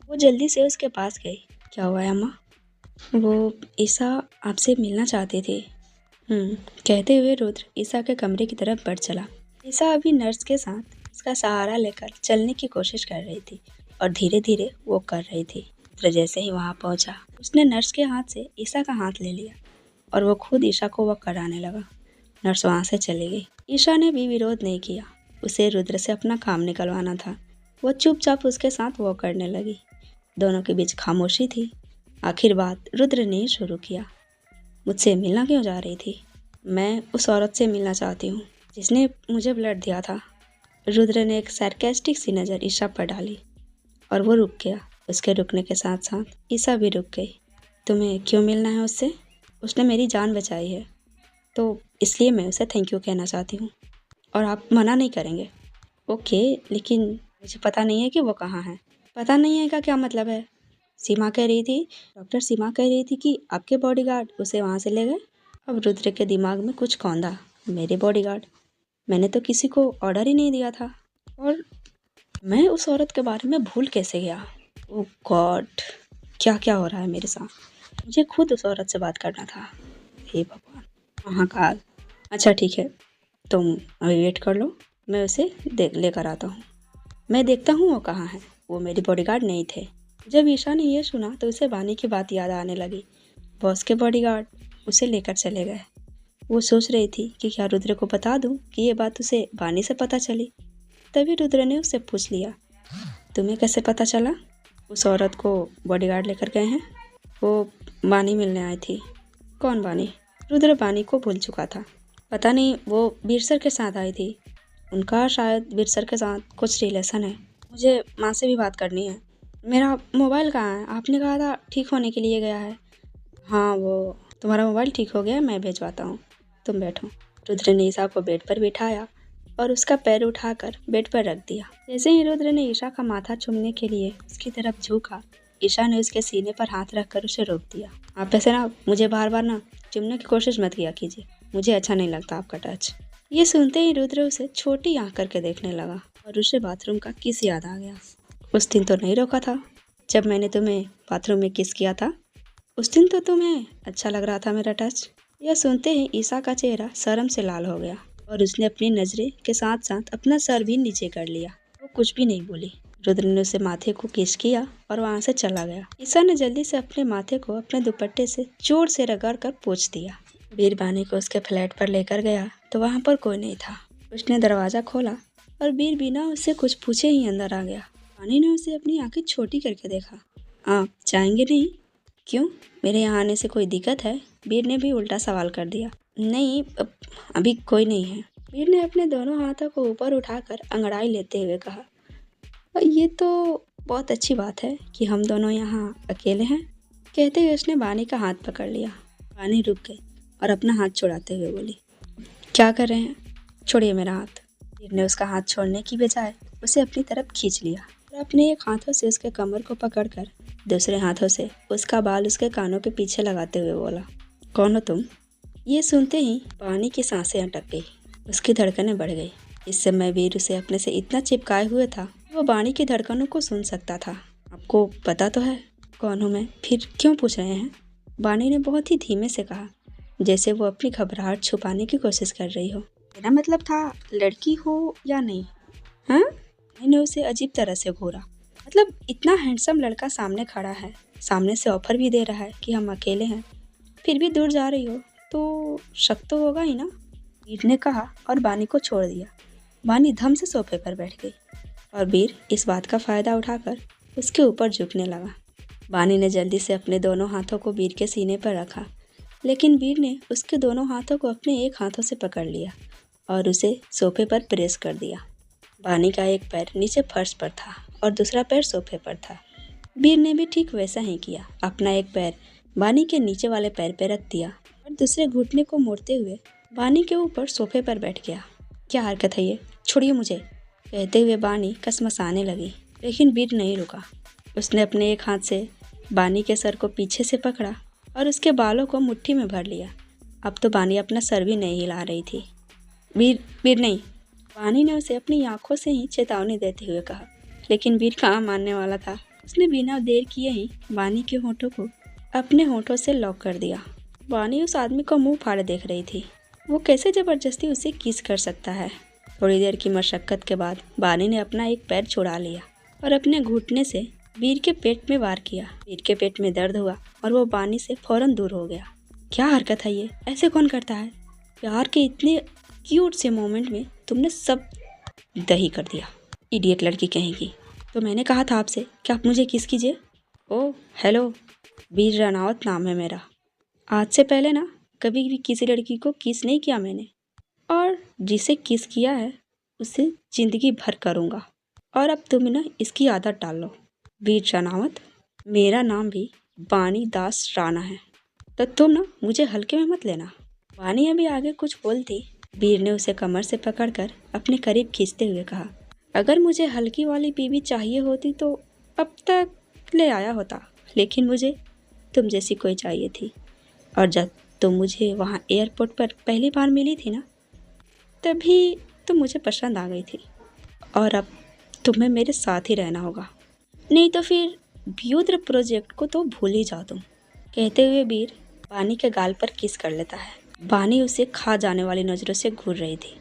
वो जल्दी से उसके पास गई। क्या हुआ है अम्मा? वो ईसा आपसे मिलना चाहते थे। कहते हुए रुद्र ईसा के कमरे की तरफ बढ़ चला। ईसा अभी नर्स के साथ उसका सहारा लेकर चलने की कोशिश कर रही थी और धीरे धीरे वो कर रही थी। रुद्र जैसे ही वहाँ पहुँचा उसने नर्स के हाथ से ईसा का हाथ ले लिया और वो खुद ईसा को वॉक कराने लगा। नर्स वहाँ से चली गई। ईसा ने भी विरोध नहीं किया। उसे रुद्र से अपना काम निकलवाना था। वो चुपचाप उसके साथ वॉक करने लगी। दोनों के बीच खामोशी थी। आखिर बात रुद्र ने शुरू किया। मुझसे मिलना क्यों जा रही थी? मैं उस औरत से मिलना चाहती हूँ जिसने मुझे ब्लड दिया था। रुद्र ने एक सार्केस्टिक सी नज़र ईशा पर डाली और वो रुक गया। उसके रुकने के साथ साथ ईशा भी रुक गई। तुम्हें क्यों मिलना है उससे? उसने मेरी जान बचाई है तो इसलिए मैं उसे थैंक यू कहना चाहती हूँ और आप मना नहीं करेंगे। ओके, लेकिन मुझे पता नहीं है कि वो कहाँ है। पता नहीं है का क्या मतलब है? सीमा कह रही थी, डॉक्टर सीमा कह रही थी कि आपके बॉडीगार्ड उसे वहाँ से ले गए। अब रुद्र के दिमाग में कुछ कौंधा। मेरे बॉडीगार्ड? मैंने तो किसी को ऑर्डर ही नहीं दिया था और मैं उस औरत के बारे में भूल कैसे गया? ओह गॉड, क्या क्या हो रहा है मेरे साथ? मुझे खुद उस औरत से बात करना था। हे भगवान, महाकाल। अच्छा ठीक है, तुम अभी वेट कर लो, मैं उसे लेकर आता हूँ। मैं देखता हूँ वो कहाँ है। वो मेरे बॉडीगार्ड नहीं थे। जब ईशा ने यह सुना तो उसे बानी की बात याद आने लगी। बॉस के बॉडीगार्ड उसे लेकर चले गए। वो सोच रही थी कि क्या रुद्र को बता दूं कि ये बात उसे बानी से पता चली। तभी रुद्र ने उससे पूछ लिया, तुम्हें कैसे पता चला उस औरत को बॉडीगार्ड लेकर गए हैं? वो बानी मिलने आई थी। कौन बानी? रुद्र बानी को भूल चुका था। पता नहीं, वो वीर सर के साथ आई थी। उनका शायद वीर सर के साथ कुछ रिलेशन है। मुझे माँ से भी बात करनी है। मेरा मोबाइल कहाँ है? आपने कहा था ठीक होने के लिए गया है। हाँ, वो तुम्हारा मोबाइल ठीक हो गया, मैं भिजवाता हूँ, तुम बैठो। रुद्र ने ईशा को बेड पर बिठाया और उसका पैर उठाकर बेड पर रख दिया। जैसे ही रुद्र ने ईशा का माथा चूमने के लिए उसकी तरफ झुका, ईशा ने उसके सीने पर हाथ रखकर उसे रोक दिया। आप ऐसे ना मुझे बार बार ना चूमने की कोशिश मत किया कीजिए, मुझे अच्छा नहीं लगता आपका टच। ये सुनते ही रुद्र उसे छोटी आंख करके देखने लगा और उसे बाथरूम का किस याद आ गया। उस दिन तो नहीं रोका था जब मैंने तुम्हें बाथरूम में किस किया था। उस दिन तो तुम्हें अच्छा लग रहा था मेरा टच। यह सुनते ही ईशा का चेहरा शर्म से लाल हो गया और उसने अपनी नजरें के साथ साथ अपना सर भी नीचे कर लिया। वो कुछ भी नहीं बोली। रुद्र ने उसे माथे को किस किया और वहां से चला गया। ईशा ने जल्दी से अपने माथे को अपने दुपट्टे से जोर से रगड़ कर पोंछ दिया। वीर बानी को उसके फ्लैट पर लेकर गया तो वहां पर कोई नहीं था। उसने दरवाजा खोला और वीर बिना उससे कुछ पूछे ही अंदर आ गया। बानी ने उसे अपनी आंखें छोटी करके देखा। आप जाएंगे नहीं? क्यों, मेरे यहाँ आने से कोई दिक्कत है? वीर ने भी उल्टा सवाल कर दिया। नहीं, अभी कोई नहीं है। वीर ने अपने दोनों हाथों को ऊपर उठाकर अंगड़ाई लेते हुए कहा, ये तो बहुत अच्छी बात है कि हम दोनों यहाँ अकेले हैं। कहते हुए उसने बानी का हाथ पकड़ लिया। बानी रुक गई और अपना हाथ छुड़ाते हुए बोली, क्या कर रहे हैं? छोड़िए मेरा हाथ। वीर ने उसका हाथ छोड़ने की बजाय उसे अपनी तरफ खींच लिया और अपने एक हाथों से उसके कमर को पकड़कर दूसरे हाथों से उसका बाल उसके कानों के पीछे लगाते हुए बोला, कौन हो तुम? ये सुनते ही बानी की सांसें अटक गई। उसकी धड़कनें बढ़ गई। इस समय वीर उसे अपने से इतना चिपकाए हुए था वो बानी की धड़कनों को सुन सकता था। आपको पता तो है कौन हूँ मैं, फिर क्यों पूछ रहे हैं? बानी ने बहुत ही धीमे से कहा, जैसे वो अपनी घबराहट छुपाने की कोशिश कर रही हो। मेरा मतलब था लड़की हो या नहीं। हाँ? मैंने उसे अजीब तरह से घूरा। मतलब इतना हैंडसम लड़का सामने खड़ा है, सामने से ऑफर भी दे रहा है कि हम अकेले हैं, फिर भी दूर जा रही हो तो शक तो होगा ही ना। वीर ने कहा और बानी को छोड़ दिया। बानी धम से सोफे पर बैठ गई और वीर इस बात का फ़ायदा उठाकर उसके ऊपर झुकने लगा। बानी ने जल्दी से अपने दोनों हाथों को वीर के सीने पर रखा, लेकिन वीर ने उसके दोनों हाथों को अपने एक हाथों से पकड़ लिया और उसे सोफे पर प्रेस कर दिया। बानी का एक पैर नीचे फर्श पर था और दूसरा पैर सोफे पर था। वीर ने भी ठीक वैसा ही किया। अपना एक पैर बानी के नीचे वाले पैर पर रख दिया और दूसरे घुटने को मोड़ते हुए बानी के ऊपर सोफे पर बैठ गया। क्या हरकत है ये, छोड़िए मुझे, कहते हुए बानी कसमसाने लगी, लेकिन वीर नहीं रुका। उसने अपने एक हाथ से बानी के सर को पीछे से पकड़ा और उसके बालों को मुट्ठी में भर लिया। अब तो बानी अपना सर भी नहीं हिला रही थी। वीर, वीर नहीं, बानी ने उसे अपनी आंखों से ही चेतावनी देते हुए कहा, लेकिन वीर कहाँ मानने वाला था। उसने बिना देर किए ही बानी के होठों को अपने होठों से लॉक कर दिया। बानी उस आदमी को मुंह फाड़े देख रही थी। वो कैसे ज़बरदस्ती उसे किस कर सकता है। थोड़ी देर की मशक्क़त के बाद बानी ने अपना एक पैर छुड़ा लिया और अपने घुटने से वीर के पेट में वार किया। वीर के पेट में दर्द हुआ और वो बानी से फौरन दूर हो गया। क्या हरकत है ये, ऐसे कौन करता है? प्यार के इतने क्यूट से मोमेंट में तुमने सब दही कर दिया, इडियट लड़की कहेगी। तो मैंने कहा था आपसे कि आप मुझे किस कीजिए। ओह हेलो, वीर रनावत नाम है मेरा। आज से पहले ना कभी भी किसी लड़की को किस नहीं किया मैंने, और जिसे किस किया है उसे ज़िंदगी भर करूँगा। और अब तुम ना इसकी आदत डाल लो। वीर रनावत, मेरा नाम भी बानी दास राणा है, तो तुम ना मुझे हल्के में मत लेना। बानी अभी आगे कुछ बोलती, वीर ने उसे कमर से पकड़कर अपने करीब खींचते हुए कहा, अगर मुझे हल्की वाली बीवी चाहिए होती तो अब तक ले आया होता, लेकिन मुझे तुम जैसी कोई चाहिए थी। और जब तुम मुझे वहाँ एयरपोर्ट पर पहली बार मिली थी ना, तभी तुम मुझे पसंद आ गई थी, और अब तुम्हें मेरे साथ ही रहना होगा, नहीं तो फिर व्युद्र प्रोजेक्ट को तो भूल ही जाओ तुम। कहते हुए वीर बानी के गाल पर किस कर लेता है। बानी उसे खा जाने वाली नज़रों से घूर रही थी।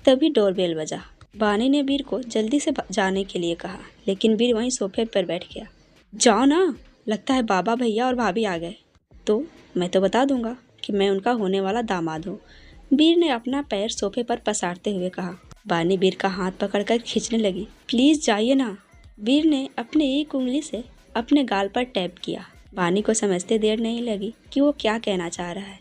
तभी डोरबेल बजा। बानी ने वीर को जल्दी से जाने के लिए कहा, लेकिन वीर वहीं सोफे पर बैठ गया। जाओ ना, लगता है बाबा भैया और भाभी आ गए, तो मैं तो बता दूंगा कि मैं उनका होने वाला दामाद हूँ। वीर ने अपना पैर सोफे पर पसारते हुए कहा। बानी वीर का हाथ पकड़कर खींचने लगी। प्लीज़ जाइए ना। वीर ने अपने एक उंगली से अपने गाल पर टैप किया। बानी को समझते देर नहीं लगी कि वो क्या कहना चाह रहा है।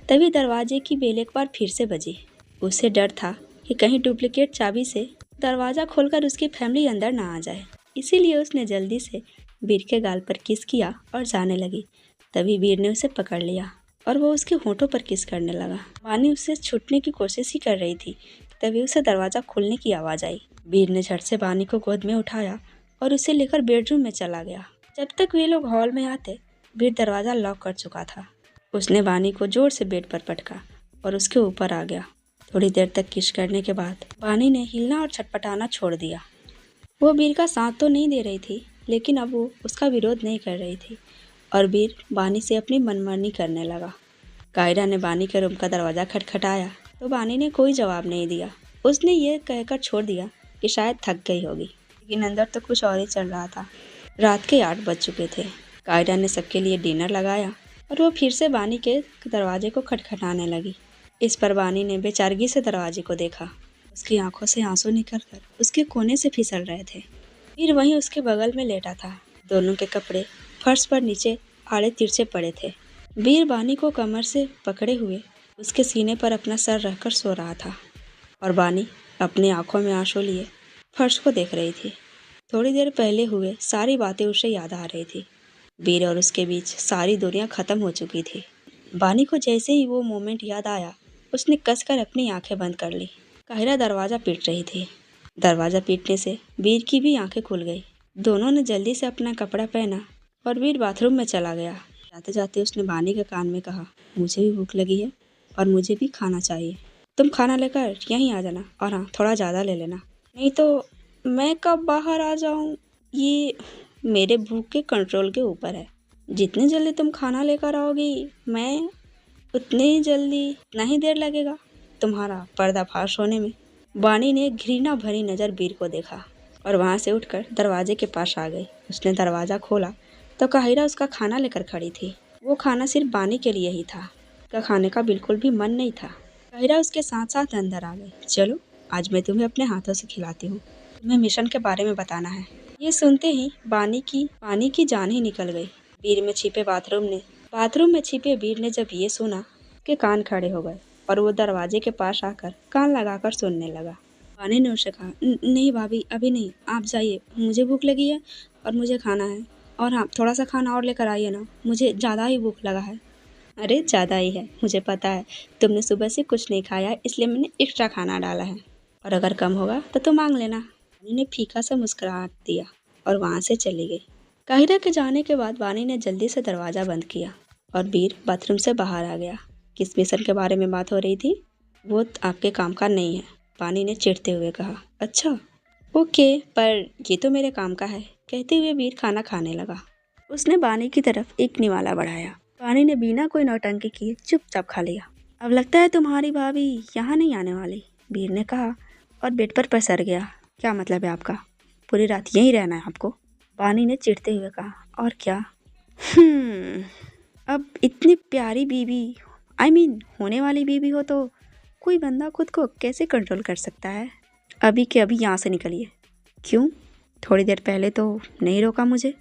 तभी दरवाजे की बेल एक बार फिर से बजी। उसे डर था कि कहीं डुप्लीकेट चाबी से दरवाज़ा खोलकर उसकी फैमिली अंदर ना आ जाए, इसीलिए उसने जल्दी से वीर के गाल पर किस किया और जाने लगी। तभी वीर ने उसे पकड़ लिया और वो उसके होठों पर किस करने लगा। बानी उससे छूटने की कोशिश ही कर रही थी, तभी उसे दरवाज़ा खोलने की आवाज़ आई। वीर ने झट से बानी को गोद में उठाया और उसे लेकर बेडरूम में चला गया। जब तक वे लोग हॉल में आते, वीर दरवाज़ा लॉक कर चुका था। उसने बानी को जोर से बेड पर पटका और उसके ऊपर आ गया। थोड़ी देर तक किस करने के बाद बानी ने हिलना और छटपटाना छोड़ दिया। वो वीर का साथ तो नहीं दे रही थी, लेकिन अब वो उसका विरोध नहीं कर रही थी और वीर बानी से अपनी मनमानी करने लगा। कायरा ने बानी के रूम का दरवाज़ा खटखटाया तो बानी ने कोई जवाब नहीं दिया। उसने ये कहकर छोड़ दिया कि शायद थक गई होगी, लेकिन अंदर तो कुछ और ही चल रहा था। रात के 8 बज चुके थे। कायरा ने सबके लिए डिनर लगाया और वो फिर से बानी के दरवाजे को खटखटाने लगी। इस पर बानी ने बेचारगी से दरवाजे को देखा। उसकी आंखों से आंसू निकलकर उसके कोने से फिसल रहे थे। वीर वहीं उसके बगल में लेटा था। दोनों के कपड़े फर्श पर नीचे आड़े तिरछे पड़े थे। वीर बानी को कमर से पकड़े हुए उसके सीने पर अपना सर रखकर सो रहा था और बानी अपनी आंखों में आंसू लिए फर्श को देख रही थी। थोड़ी देर पहले हुए सारी बातें उसे याद आ रही थी। वीर और उसके बीच सारी दुनिया खत्म हो चुकी थी। बानी को जैसे ही वो मोमेंट याद आया, उसने कसकर अपनी आंखें बंद कर ली। काहिरा दरवाज़ा पीट रही थी। दरवाज़ा पीटने से वीर की भी आंखें खुल गई। दोनों ने जल्दी से अपना कपड़ा पहना और वीर बाथरूम में चला गया। जाते जाते उसने बानी के कान में कहा, मुझे भी भूख लगी है और मुझे भी खाना चाहिए। तुम खाना लेकर यहीं आ जाना, और हाँ, थोड़ा ज़्यादा ले लेना, नहीं तो मैं कब बाहर आ जाऊँ ये मेरे भूख के कंट्रोल के ऊपर है। जितनी जल्दी तुम खाना लेकर आओगी, मैं उतनी ही जल्दी नहीं देर लगेगा तुम्हारा पर्दाफाश होने में। बानी ने घृणा भरी नज़र वीर को देखा और वहाँ से उठकर दरवाजे के पास आ गई। उसने दरवाज़ा खोला तो काहिरा उसका खाना लेकर खड़ी थी। वो खाना सिर्फ बानी के लिए ही था। उसका खाने का बिल्कुल भी मन नहीं था। काहिरा उसके साथ साथ अंदर आ गई। चलो, आज मैं तुम्हें अपने हाथों से खिलाती हूँ। तुम्हें मिशन के बारे में बताना है। ये सुनते ही पानी की जान ही निकल गई। बाथरूम में छिपे वीर ने जब ये सुना कि कान खड़े हो गए और वो दरवाजे के पास आकर कान लगाकर सुनने लगा। वानी ने उसे कहा, नहीं भाभी, अभी नहीं, आप जाइए, मुझे भूख लगी है और मुझे खाना है, और हाँ, थोड़ा सा खाना और लेकर आइए ना, मुझे ज़्यादा ही भूख लगा है। अरे ज़्यादा ही है, मुझे पता है, तुमने सुबह से कुछ नहीं खाया इसलिए मैंने एक्स्ट्रा खाना डाला है, और अगर कम होगा तो तुम मांग लेना। वानी ने फीका सा मुस्कुराहट दिया और वहाँ से चली गई। काहिरा के जाने के बाद वानी ने जल्दी से दरवाज़ा बंद किया और वीर बाथरूम से बाहर आ गया। किस मिशन के बारे में बात हो रही थी? वो आपके काम का नहीं है, वानी ने चिढ़ते हुए कहा। अच्छा, ओके, पर ये तो मेरे काम का है, कहते हुए वीर खाना खाने लगा। उसने वानी की तरफ एक निवाला बढ़ाया। वानी ने बिना कोई नौटंकी किए चुपचाप खा लिया। अब लगता है तुम्हारी भाभी यहाँ नहीं आने वाली, वीर ने कहा और बेड पर पसर गया। क्या मतलब है आपका? पूरी रात यहीं रहना है आपको? वानी ने चिढ़ते हुए कहा। और क्या? अब इतनी प्यारी बीवी, होने वाली बीवी हो तो कोई बंदा खुद को कैसे कंट्रोल कर सकता है? अभी के अभी यहाँ से निकलिए। क्यों? थोड़ी देर पहले तो नहीं रोका मुझे,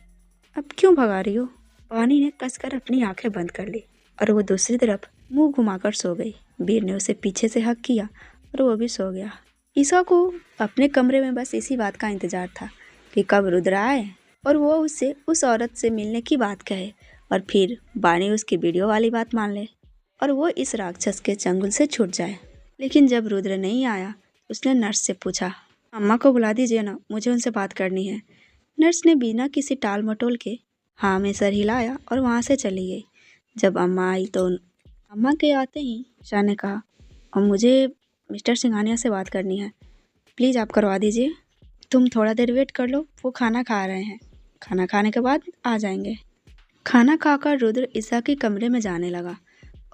अब क्यों भगा रही हो? वानी ने कसकर अपनी आंखें बंद कर ली और वो दूसरी तरफ मुंह घुमाकर सो गई। वीर ने उसे पीछे से हक किया और वो भी सो गया। ईसा को अपने कमरे में बस इसी बात का इंतजार था कि कब रुद्र आए और वो उससे उस औरत से मिलने की बात कहे, और फिर वानी उसकी वीडियो वाली बात मान ले और वो इस राक्षस के चंगुल से छूट जाए। लेकिन जब रुद्र नहीं आया, उसने नर्स से पूछा, अम्मा को बुला दीजिए ना, मुझे उनसे बात करनी है। नर्स ने बिना किसी टाल मटोल के हाँ में सर हिलाया और वहाँ से चली गई। जब अम्मा आई तो अम्मा के आते ही ईशा ने कहा, और मुझे मिस्टर सिंघानिया से बात करनी है, प्लीज़ आप करवा दीजिए। तुम थोड़ा देर वेट कर लो, वो खाना खा रहे हैं, खाना खाने के बाद आ जाएंगे। खाना खाकर रुद्र ईसा के कमरे में जाने लगा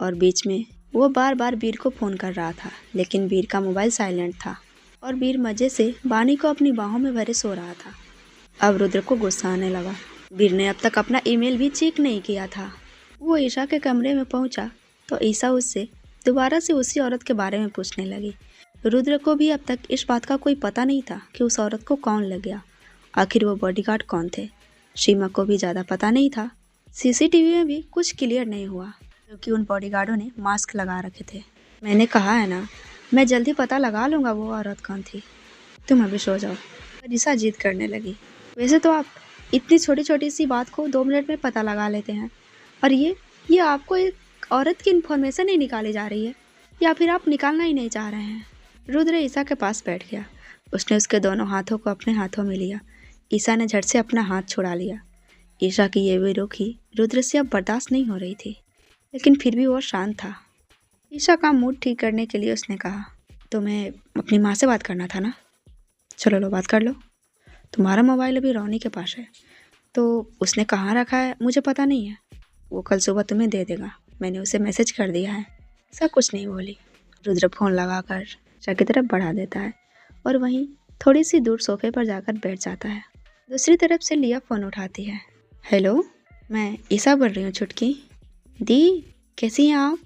और बीच में वो बार बार वीर को फ़ोन कर रहा था, लेकिन वीर का मोबाइल साइलेंट था और वीर मज़े से वानी को अपनी बाहों में भरे सो रहा था। अब रुद्र को गुस्सा आने लगा। वीर ने अब तक अपना ईमेल भी चेक नहीं किया था। वो ईशा के कमरे में पहुंचा तो ईशा उससे दोबारा से उसी औरत के बारे में पूछने लगी। रुद्र को भी अब तक इस बात का कोई पता नहीं था कि उस औरत को कौन लग गया, आखिर वो बॉडीगार्ड कौन थे। सीमा को भी ज़्यादा पता नहीं था। सीसीटीवी में भी कुछ क्लियर नहीं हुआ क्योंकि उन बॉडीगार्डों ने मास्क लगा रखे थे। मैंने कहा है ना, मैं जल्दी पता लगा लूँगा वो औरत कौन थी, तुम अभी सो जाओ। ईशा जिद करने लगी। वैसे तो आप इतनी छोटी छोटी सी बात को 2 मिनट में पता लगा लेते हैं, और ये आपको एक औरत की इन्फॉर्मेशन नहीं निकाली जा रही है, या फिर आप निकालना ही नहीं चाह रहे हैं। रुद्र ईशा के पास बैठ गया। उसने उसके दोनों हाथों को अपने हाथों में लिया। ईशा ने झट से अपना हाथ छुड़ा लिया। ईशा की ये बेरुखी रुद्र से अब बर्दाश्त नहीं हो रही थी, लेकिन फिर भी वो शांत था। ईशा का मूड ठीक करने के लिए उसने कहा, तुम्हें अपनी माँ से बात करना था ना, चलो लो बात कर लो। तुम्हारा मोबाइल अभी रोनी के पास है, तो उसने कहाँ रखा है मुझे पता नहीं है, वो कल सुबह तुम्हें दे देगा, मैंने उसे मैसेज कर दिया है। ऐसा कुछ नहीं बोली। रुद्र फ़ोन लगाकर ईशा की तरफ बढ़ा देता है और वहीं थोड़ी सी दूर सोफे पर जाकर बैठ जाता है। दूसरी तरफ से लिया फ़ोन उठाती है। हेलो, मैं ईशा बोल रही हूँ छुटकी। दी, कैसी हैं आप?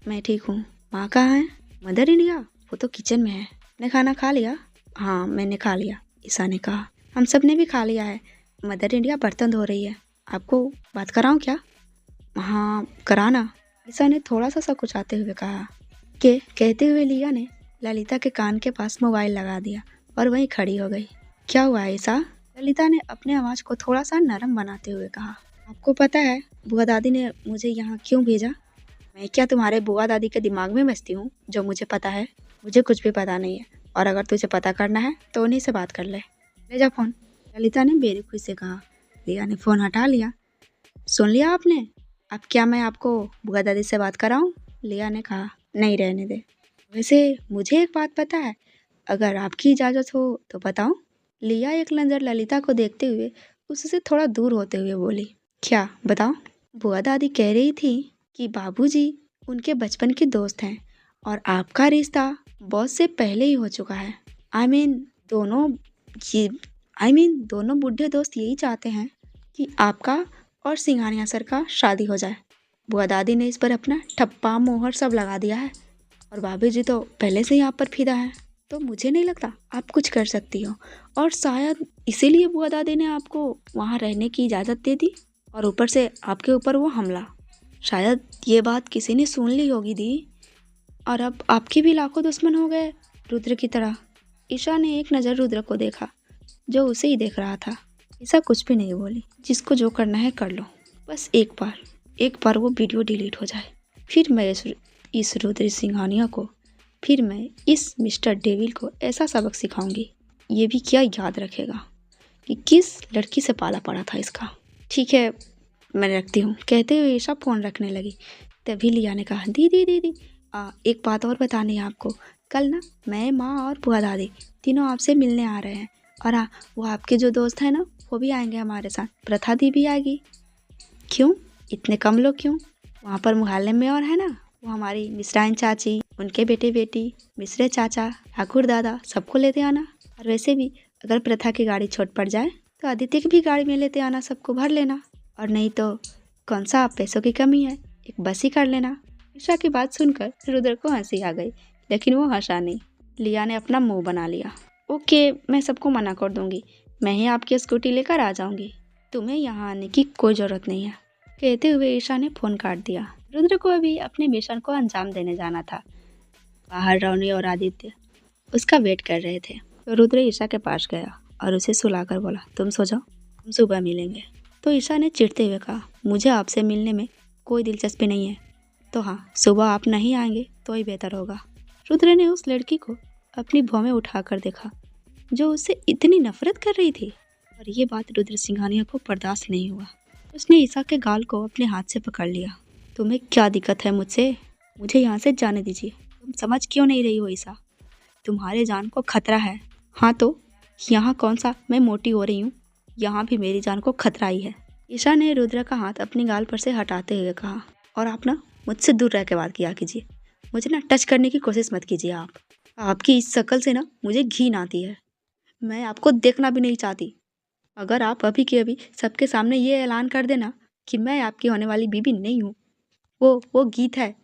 मैं ठीक हूँ। माँ कहाँ है? मदर इंडिया, वो तो किचन में है। ने खाना खा लिया? हाँ, मैंने खा लिया, ईशा ने कहा। हम सब ने भी खा लिया है। मदर इंडिया बर्तन धो रही है, आपको बात कराऊँ क्या? हाँ, कराना, ईशा ने थोड़ा सा सकुचाते हुए कहा। के कहते हुए लिया ने ललिता के कान के पास मोबाइल लगा दिया और वहीं खड़ी हो गई। क्या हुआ ईशा? ललिता ने अपने आवाज़ को थोड़ा सा नरम बनाते हुए कहा। आपको पता है बुआ दादी ने मुझे यहाँ क्यों भेजा? मैं क्या तुम्हारे बुआ दादी के दिमाग में बसती हूँ जो मुझे पता है? मुझे कुछ भी पता नहीं है, और अगर तुझे पता करना है तो उन्हीं से बात कर ले जा फ़ोन, ललिता ने बेरुखी से कहा। लिया ने फ़ोन हटा लिया। सुन लिया आपने? अब क्या मैं आपको बुआ दादी से बात कराऊँ? लिया ने कहा। नहीं, रहने दे। वैसे मुझे एक बात पता है, अगर आपकी इजाज़त हो तो बताऊँ? लिया एक नज़र ललिता को देखते हुए उससे थोड़ा दूर होते हुए बोली। क्या, बताओ? बुआ दादी कह रही थी कि बाबूजी उनके बचपन के दोस्त हैं और आपका रिश्ता बॉस से पहले ही हो चुका है। दोनों बूढ़े दोस्त यही चाहते हैं कि आपका और सिंघानिया सर का शादी हो जाए। बुआ दादी ने इस पर अपना ठप्पा मोहर सब लगा दिया है और बाबूजी तो पहले से ही आप पर फिदा है। तो मुझे नहीं लगता आप कुछ कर सकती हो, और शायद इसीलिए बुआ दादी ने आपको वहाँ रहने की इजाज़त दे दी, और ऊपर से आपके ऊपर वो हमला। शायद ये बात किसी ने सुन ली होगी दी, और अब आपके भी लाखों दुश्मन हो गए रुद्र की तरह। ईशा ने एक नज़र रुद्र को देखा, जो उसे ही देख रहा था। ईशा कुछ भी नहीं बोली। जिसको जो करना है कर लो, बस एक बार वो वीडियो डिलीट हो जाए, फिर मैं इस रुद्र सिंघानिया को, फिर मैं इस मिस्टर डेविल को ऐसा सबक सिखाऊंगी, ये भी क्या याद रखेगा कि किस लड़की से पाला पड़ा था इसका। ठीक है, मैं रखती हूँ, कहते हुए ईशा फ़ोन रखने लगी। तभी लिया ने कहा, दीदी दीदी एक बात और बतानी है आपको। कल ना मैं, माँ और बुआ दादी तीनों आपसे मिलने आ रहे हैं, और हाँ, वो आपके जो दोस्त हैं ना वो भी आएंगे हमारे साथ। प्रथा दी भी आएगी। क्यों इतने कम लोग क्यों? वहाँ पर मोहल्ले में और है ना, वो हमारी मिश्राइन चाची, उनके बेटे बेटी, मिश्रे चाचा, ठाकुर दादा, सबको लेते आना। और वैसे भी अगर प्रथा की गाड़ी छोट पड़ जाए तो आदित्य की भी गाड़ी में लेते आना, सबको भर लेना। और नहीं तो कौन सा पैसों की कमी है, एक बस ही कर लेना। ईशा की बात सुनकर रुद्र को हंसी आ गई, लेकिन वो हंसा नहीं। लिया ने अपना मुंह बना लिया। ओके, मैं सबको मना कर दूंगी, मैं ही आपकी स्कूटी लेकर आ जाऊंगी, तुम्हें यहाँ आने की कोई ज़रूरत नहीं है। कहते हुए ईशा ने फ़ोन काट दिया। रुद्र को अभी अपने मिशन को अंजाम देने जाना था। बाहर रोनी और आदित्य उसका वेट कर रहे थे, तो रुद्र ईशा के पास गया और उसे सुलाकर बोला, तुम सो जाओ, हम सुबह मिलेंगे। तो ईशा ने चिढ़ते हुए कहा, मुझे आपसे मिलने में कोई दिलचस्पी नहीं है। तो हाँ, सुबह आप नहीं आएंगे तो ही बेहतर होगा। रुद्र ने उस लड़की को अपनी भौं में उठाकर देखा, जो उससे इतनी नफरत कर रही थी। और ये बात रुद्र सिंघानिया को बर्दाश्त नहीं हुआ। उसने ईशा के गाल को अपने हाथ से पकड़ लिया। तुम्हें क्या दिक्कत है मुझसे? मुझे यहाँ से जाने दीजिए। तुम समझ क्यों नहीं रही हो ईशा? तुम्हारे जान को खतरा है। हाँ तो यहाँ कौन सा मैं मोटी हो रही हूँ, यहाँ भी मेरी जान को खतरा ही है। ईशा ने रुद्र का हाथ अपनी गाल पर से हटाते हुए कहा, और आप ना मुझसे दूर रह के बात किया कीजिए, मुझे ना टच करने की कोशिश मत कीजिए। आपकी इस शक्ल से ना मुझे घिन आती है, मैं आपको देखना भी नहीं चाहती। अगर आप अभी के अभी सबके सामने ये ऐलान कर देना कि मैं आपकी होने वाली बीबी नहीं हूँ, वो गीत है,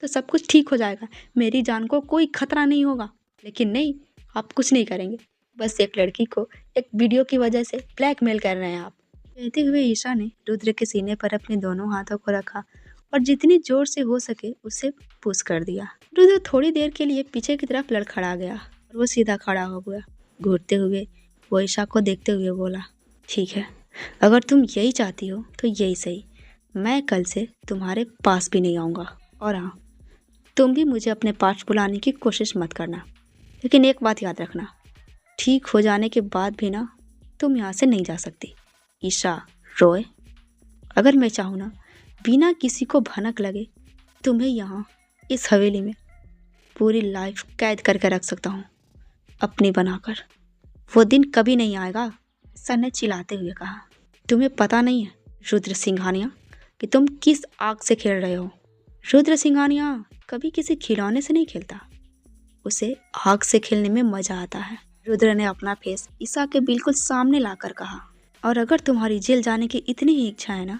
तो सब कुछ ठीक हो जाएगा, मेरी जान को कोई खतरा नहीं होगा। लेकिन नहीं, आप कुछ नहीं करेंगे, बस एक लड़की को एक वीडियो की वजह से ब्लैकमेल कर रहे हैं आप। कहते हुए ईशा ने रुद्र के सीने पर अपने दोनों हाथों को रखा और जितनी जोर से हो सके उसे पुश कर दिया। रुद्र थोड़ी देर के लिए पीछे की तरफ लड़खड़ा गया और वो सीधा खड़ा हो गया। घूरते हुए वो ईशा को देखते हुए बोला, ठीक है, अगर तुम यही चाहती हो तो यही सही, मैं कल से तुम्हारे पास भी नहीं आऊँगा। और हाँ, तुम भी मुझे अपने पास बुलाने की कोशिश मत करना, लेकिन एक बात याद रखना, ठीक हो जाने के बाद भी ना तुम यहाँ से नहीं जा सकती। ईशा रॉय, अगर मैं चाहूँ ना, बिना किसी को भनक लगे तुम्हें यहाँ इस हवेली में पूरी लाइफ कैद करके रख सकता हूँ, अपनी बनाकर। वो दिन कभी नहीं आएगा, सर ने चिल्लाते हुए कहा। तुम्हें पता नहीं है रुद्र सिंघानिया कि तुम किस आग से खेल रहे हो। रुद्र सिंघानिया कभी किसी खिलौने से नहीं खेलता, उसे आग से खेलने में मजा आता है। रुद्र ने अपना फेस ईशा के बिल्कुल सामने लाकर कहा, और अगर तुम्हारी जेल जाने की इतनी ही इच्छा है ना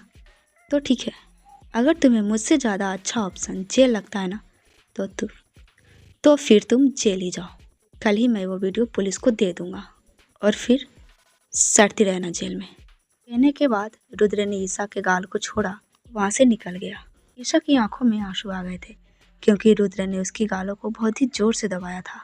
तो ठीक है, अगर तुम्हें मुझसे ज़्यादा अच्छा ऑप्शन जेल लगता है ना तो फिर तुम जेल ही जाओ। कल ही मैं वो वीडियो पुलिस को दे दूंगा और फिर सड़ती रहना जेल में। कहने के बाद रुद्र ने ईशा के गाल को छोड़ा, वहाँ से निकल गया। ईशा की आंखों में आंसू आ गए थे, क्योंकि रुद्र ने उसकी गालों को बहुत ही जोर से दबाया था।